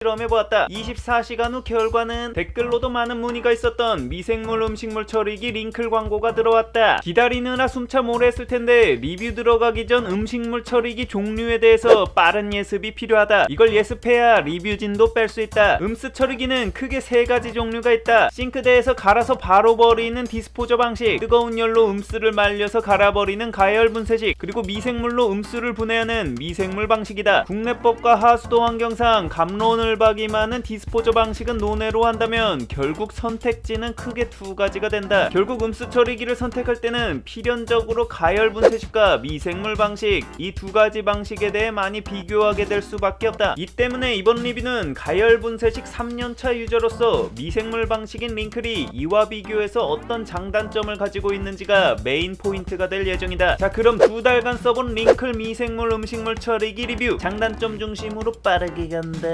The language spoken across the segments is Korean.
실험해보았다. 24시간 후 결과는 댓글로도 많은 문의가 있었던 미생물 음식물 처리기 링클 광고가 들어왔다. 기다리느라 숨참 오래 했을 텐데 리뷰 들어가기 전 음식물 처리기 종류에 대해서 빠른 예습이 필요하다. 이걸 예습해야 리뷰진도 뺄 수 있다. 음스 처리기는 크게 3가지 종류가 있다. 싱크대에서 갈아서 바로 버리는 디스포저 방식, 뜨거운 열로 음스를 말려서 갈아버리는 가열 분쇄식, 그리고 미생물로 음수를 분해하는 미생물 방식이다. 국내법과 하수도 환경상 감론을 박이 많은 디스포저 방식은 논외로 한다면 결국 선택지는 크게 2가지가 된다. 결국 음수 처리기를 선택할 때는 필연적으로 가열 분쇄식과 미생물 방식, 이 2가지 방식에 대해 많이 비교하게 될 수밖에 없다. 이 때문에 이번 리뷰는 가열 분쇄식 3년차 유저로서 미생물 방식인 링클이 이와 비교해서 어떤 장단점을 가지고 있는지가 메인 포인트가 될 예정이다. 자, 그럼 2달간 써본 링클 미생물 음식물 처리기 리뷰, 장단점 중심으로 빠르게 간다.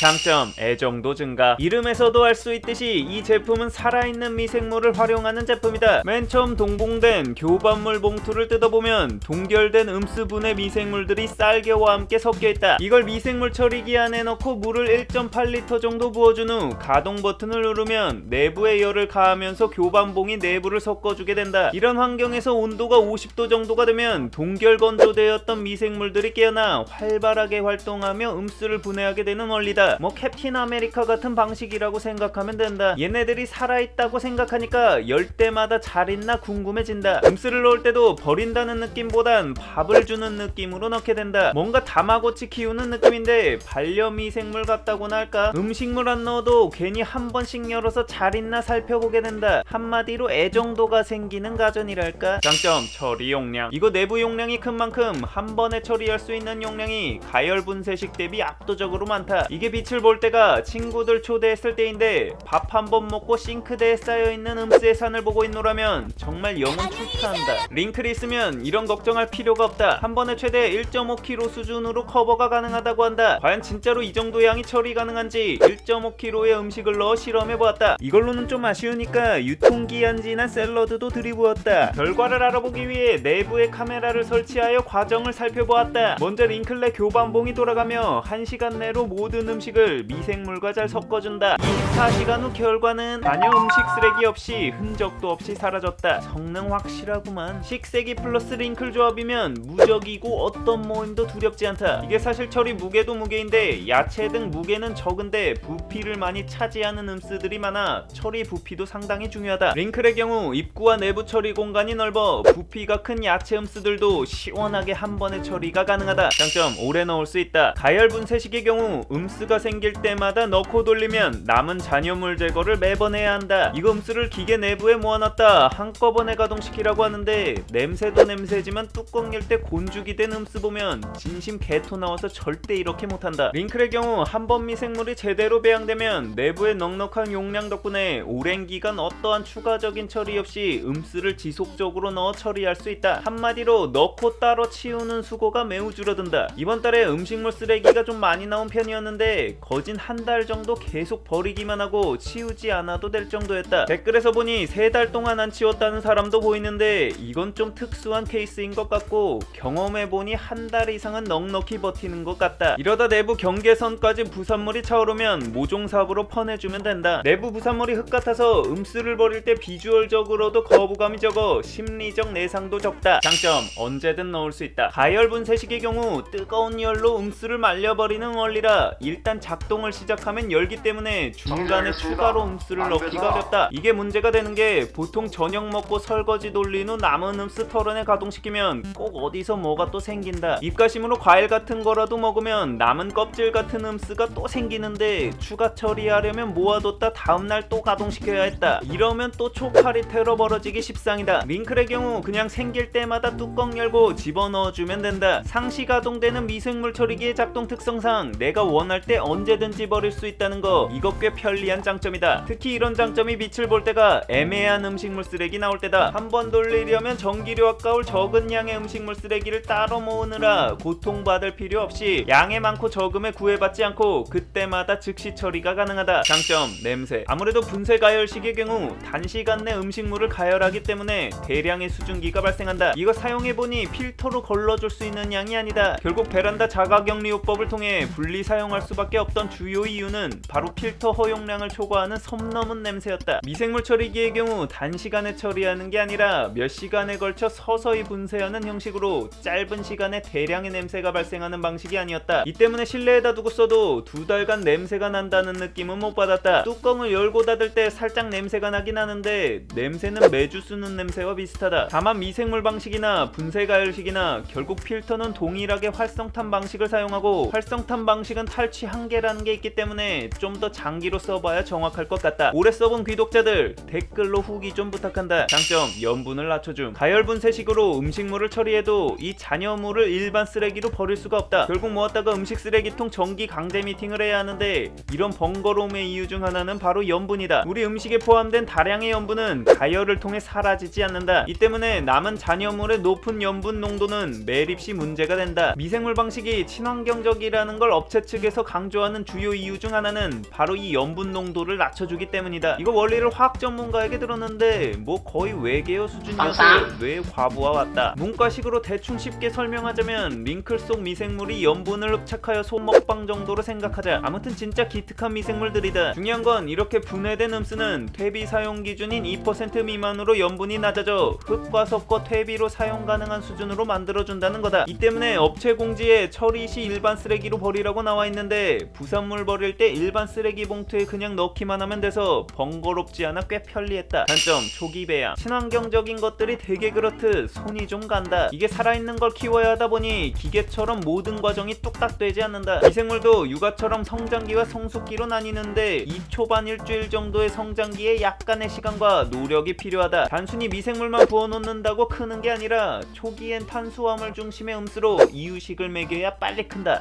장점, 애정도 증가. 이름에서도 알 수 있듯이 이 제품은 살아있는 미생물을 활용하는 제품이다. 맨 처음 동봉된 교반물 봉투를 뜯어보면 동결된 음수분해 미생물들이 쌀겨와 함께 섞여있다. 이걸 미생물 처리기 안에 넣고 물을 1.8리터 정도 부어준 후 가동 버튼을 누르면 내부에 열을 가하면서 교반봉이 내부를 섞어주게 된다. 이런 환경에서 온도가 50도 정도가 되면 동결 건조되었던 미생물들이 깨어나 활발하게 활동하며 음수를 분해하게 되는 원리다. 캡틴 아메리카 같은 방식이라고 생각하면 된다. 얘네들이 살아있다고 생각하니까 열 때마다 잘 있나 궁금해진다. 음수를 넣을 때도 버린다는 느낌보단 밥을 주는 느낌으로 넣게 된다. 뭔가 다마고치 키우는 느낌인데 반려미생물 같다고나 할까? 음식물 안 넣어도 괜히 한 번씩 열어서 잘 있나 살펴보게 된다. 한마디로 애정도가 생기는 가전이랄까? 장점, 처리 용량. 이거 내부 용량이 큰 만큼 한 번에 처리할 수 있는 용량이 가열 분쇄식 대비 압도적으로 많다. 이게 빛을 볼 때가 친구들 초대했을 때인데 밥 한 번 먹고 싱크대에 쌓여있는 음수의 산을 보고 있노라면 정말 영혼 출타한다. 링클이 있으면 이런 걱정할 필요가 없다. 한 번에 최대 1.5kg 수준으로 커버가 가능하다고 한다. 과연 진짜로 이 정도 양이 처리 가능한지 1.5kg의 음식을 넣어 실험해보았다. 이걸로는 좀 아쉬우니까 유통기한 지난 샐러드도 들이부었다. 결과를 알아보기 위해 내부에 카메라를 설치하여 과정을 살펴보았다. 먼저 링클 내 교반봉이 돌아가며 1시간 내로 모든 음식을 미생물과 잘 섞어준다. 24시간 후 결과는 전혀 음식 쓰레기 없이 흔적도 없이 사라졌다. 성능 확실하구만. 식세기 플러스 링클 조합이면 무적이고 어떤 모임도 두렵지 않다. 이게 사실 처리 무게도 무게인데 야채 등 무게는 적은데 부피를 많이 차지하는 음수들이 많아 처리 부피도 상당히 중요하다. 링클의 경우 입구와 내부 처리 공간이 넓어 부피가 큰 야채 음수들도 시원하게 한 번에 처리가 가능하다. 장점, 오래 넣을 수 있다. 가열 분쇄식의 경우 음수가 생길 때마다 넣고 돌리면 남은 잔여물 제거를 매번 해야 한다. 이거 음수를 기계 내부에 모아놨다 한꺼번에 가동시키라고 하는데 냄새도 냄새지만 뚜껑 열 때 곤죽이 된 음수 보면 진심 개토 나와서 절대 이렇게 못한다. 링클의 경우 한 번 미생물이 제대로 배양되면 내부의 넉넉한 용량 덕분에 오랜 기간 어떠한 추가적인 처리 없이 음수를 지속적으로 넣어 처리할 수 있다. 한마디로 넣고 따로 치우는 수고가 매우 줄어든다. 이번 달에 음식물 쓰레기가 좀 많이 나온 편이었는데 거진 한 달 정도 계속 버리기만 하고 치우지 않아도 될 정도였다. 댓글에서 보니 3달 동안 안 치웠다는 사람도 보이는데 이건 좀 특수한 케이스인 것 같고 경험해보니 한 달 이상은 넉넉히 버티는 것 같다. 이러다 내부 경계선까지 부산물이 차오르면 모종삽으로 퍼내주면 된다. 내부 부산물이 흙 같아서 음수를 버릴 때 비주얼적으로도 거부감이 적어 심리적 내상도 적다. 장점, 언제든 넣을 수 있다. 가열 분쇄식의 경우 뜨거운 열로 음수를 말려버리는 원리라 일단 작동을 시작하면 열기 때문에 중간에 추가로 음수를 넣기가 어렵다. 이게 문제가 되는 게 보통 저녁 먹고 설거지 돌린 후 남은 음수 털어내 가동시키면 꼭 어디서 뭐가 또 생긴다. 입가심으로 과일 같은 거라도 먹으면 남은 껍질 같은 음수가 또 생기는데 추가 처리하려면 모아뒀다 다음날 또 가동시켜야 했다. 이러면 또 초파리 테러 벌어지기 십상이다. 링클의 경우 그냥 생길 때마다 뚜껑 열고 집어넣어주면 된다. 상시 가동되는 미생물 처리기의 작동 특성상 내가 원할 때 언제든지 버릴 수 있다는 거, 이거 꽤 편리한 장점이다. 특히 이런 장점이 빛을 볼 때가 애매한 음식물 쓰레기 나올 때다. 한 번 돌리려면 전기료 아까울 적은 양의 음식물 쓰레기를 따로 모으느라 고통받을 필요 없이 양의 많고 적음에 구애받지 않고 그때마다 즉시 처리가 가능하다. 장점, 냄새. 아무래도 분쇄 가열식의 경우 단시간 내 음식물을 가열하기 때문에 대량의 수증기가 발생한다. 이거 사용해보니 필터로 걸러줄 수 있는 양이 아니다. 결국 베란다 자가격리요법을 통해 분리 사용할 수밖에 수밖에 없던 주요 이유는 바로 필터 허용량을 초과하는 선 넘은 냄새였다. 미생물 처리기의 경우 단시간에 처리하는 게 아니라 몇 시간에 걸쳐 서서히 분쇄하는 형식으로 짧은 시간에 대량의 냄새가 발생하는 방식이 아니었다. 이 때문에 실내에다 두고 써도 2달간 냄새가 난다는 느낌은 못 받았다. 뚜껑을 열고 닫을 때 살짝 냄새가 나긴 하는데 냄새는 매주 쓰는 냄새와 비슷하다. 다만 미생물 방식이나 분쇄 가열식이나 결국 필터는 동일하게 활성탄 방식을 사용하고, 활성탄 방식은 탈취 한계라는 게 있기 때문에 좀 더 장기로 써봐야 정확할 것 같다. 오래 써본 귀독자들 댓글로 후기 좀 부탁한다. 장점, 염분을 낮춰줌. 가열 분쇄식으로 음식물을 처리해도 이 잔여물을 일반 쓰레기로 버릴 수가 없다. 결국 모았다가 음식 쓰레기통 정기 강제 미팅을 해야 하는데, 이런 번거로움의 이유 중 하나는 바로 염분이다. 우리 음식에 포함된 다량의 염분은 가열을 통해 사라지지 않는다. 이 때문에 남은 잔여물의 높은 염분 농도는 매립 시 문제가 된다. 미생물 방식이 친환경적이라는 걸 업체 측에서 강조하는 주요 이유 중 하나는 바로 이 염분 농도를 낮춰주기 때문이다. 이거 원리를 화학 전문가에게 들었는데 뭐 거의 외계어 수준이어서 뇌에 과부하 왔다. 문과식으로 대충 쉽게 설명하자면 링클 속 미생물이 염분을 흡착하여 소먹방 정도로 생각하자. 아무튼 진짜 기특한 미생물들이다. 중요한 건 이렇게 분해된 음수는 퇴비 사용 기준인 2% 미만으로 염분이 낮아져 흙과 섞어 퇴비로 사용 가능한 수준으로 만들어준다는 거다. 이 때문에 업체 공지에 처리 시 일반 쓰레기로 버리라고 나와 있는데, 부산물 버릴 때 일반 쓰레기 봉투에 그냥 넣기만 하면 돼서 번거롭지 않아 꽤 편리했다. 단점, 초기 배양. 친환경적인 것들이 되게 그렇듯 손이 좀 간다. 이게 살아있는 걸 키워야 하다 보니 기계처럼 모든 과정이 뚝딱 되지 않는다. 미생물도 육아처럼 성장기와 성숙기로 나뉘는데, 이 초반 일주일 정도의 성장기에 약간의 시간과 노력이 필요하다. 단순히 미생물만 부어놓는다고 크는 게 아니라 초기엔 탄수화물 중심의 음수로 이유식을 먹여야 빨리 큰다.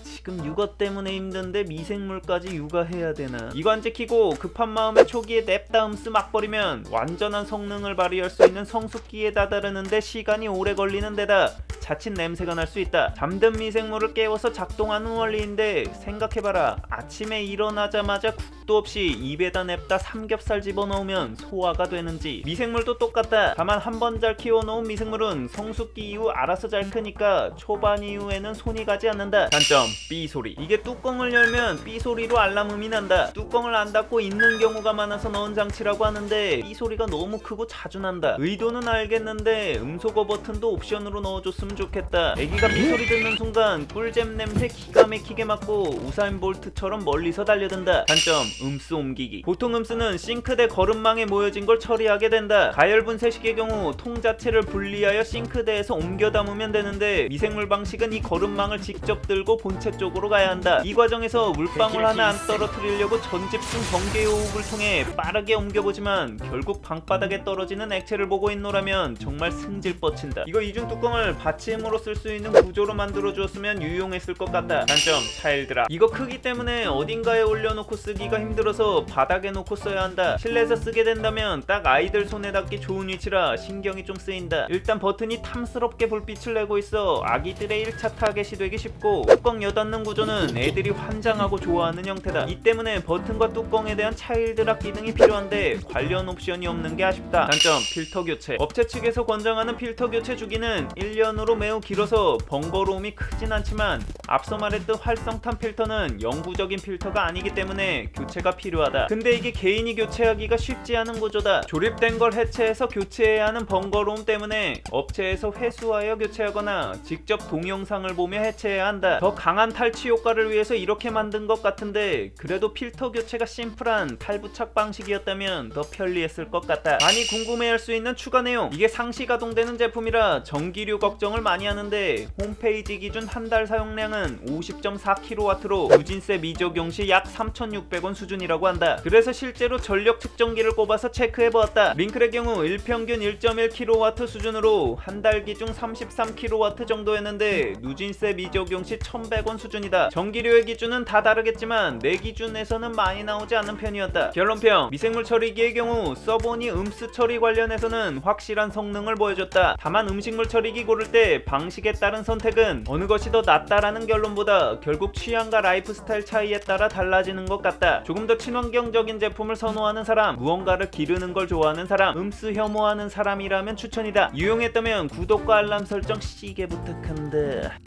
지금 육아 때문에 힘든데 미생물까지 육아해야 되나? 이거 안 지키고 급한 마음에 초기에 냅다 음수 막 버리면 완전한 성능을 발휘할 수 있는 성숙기에 다다르는데 시간이 오래 걸리는 데다 자칫 냄새가 날 수 있다. 잠든 미생물을 깨워서 작동하는 원리인데, 생각해봐라. 아침에 일어나자마자 국도 없이 입에다 냅다 삼겹살 집어넣으면 소화가 되는지. 미생물도 똑같다. 다만 한 번 잘 키워놓은 미생물은 성숙기 이후 알아서 잘 크니까 초반 이후에는 손이 가지 않는다. 단점, 삐소리. 이게 뚜껑을 열면 삐소리로 알람음이 난다. 뚜껑을 안 닫고 있는 경우가 많아서 넣은 장치라고 하는데 삐소리가 너무 크고 자주 난다. 의도는 알겠는데 음소거 버튼도 옵션으로 넣어줬으면 좋겠다. 애기가 삐소리 듣는 순간 꿀잼 냄새 기가 막히게 맡고 우사인 볼트처럼 멀리서 달려든다. 단점, 음수 옮기기. 보통 음수는 싱크대 거름망에 모여진 걸 처리하게 된다. 가열 분쇄식의 경우 통 자체를 분리하여 싱크대에서 옮겨 담으면 되는데, 미생물 방식은 이 거름망을 직접 들고 본체 쪽으로 가야 한다. 이 과정에서 물방울 하나 안 떨어뜨리려고 전집중 번개 호흡을 통해 빠르게 옮겨보지만 결국 방바닥에 떨어지는 액체를 보고 있노라면 정말 승질 뻗친다. 이거 이중 뚜껑을 받침으로 쓸 수 있는 구조로 만들어 주었으면 유용했을 것 같다. 단점, 차일드락. 이거 크기 때문에 어딘가에 올려놓고 쓰기가 힘들어서 바닥에 놓고 써야 한다. 실내에서 쓰게 된다면 딱 아이들 손에 닿기 좋은 위치라 신경이 좀 쓰인다. 일단 버튼이 탐스럽게 불빛을 내고 있어 아기들의 1차 타겟이 되기 쉽고, 뚜껑 여닫는 구조는 애들이 환장하고 좋아하는 형태다. 이 때문에 버튼과 뚜껑에 대한 차일드락 기능이 필요한데 관련 옵션이 없는 게 아쉽다. 단점, 필터 교체. 업체 측에서 권장하는 필터 교체 주기는 1년으로 매우 길어서 번거로움이 크진 않지만, 앞서 말했듯 활성탄 필터는 영구적인 필터가 아니기 때문에 교체가 필요하다. 근데 이게 개인이 교체하기가 쉽지 않은 구조다. 조립된 걸 해체해서 교체해야 하는 번거로움 때문에 업체에서 회수하여 교체하거나 직접 동영상을 보며 해체해야 한다. 더 강한 탈취 효과를 위해서 이렇게 만든 것 같은데, 그래도 필터 교체가 심플한 탈부착 방식이었다면 더 편리했을 것 같다. 많이 궁금해할 수 있는 추가 내용. 이게 상시 가동되는 제품이라 전기료 걱정을 많이 하는데, 홈페이지 기준 한 달 사용량은 50.4kW로 누진세 미적용 시 약 3,600원 수준이라고 한다. 그래서 실제로 전력 측정기를 꼽아서 체크해보았다. 링클의 경우 일평균 1.1kW 수준으로 한 달 기준 33kW 정도였는데, 누진세 미적용 시 1,100원 수준이다. 전기료의 기준은 다 다르겠지만 내 기준에서는 많이 나오지 않는 편이었다. 결론평, 미생물 처리기의 경우 써보니 음수 처리 관련해서는 확실한 성능을 보여줬다. 다만 음식물 처리기 고를 때 방식에 따른 선택은 어느 것이 더 낫다라는 결론보다 결국 취향과 라이프 스타일 차이에 따라 달라지는 것 같다. 조금 더 친환경적인 제품을 선호하는 사람, 무언가를 기르는 걸 좋아하는 사람, 음수 혐오하는 사람이라면 추천이다. 유용했다면 구독과 알람 설정 시게 부탁한다.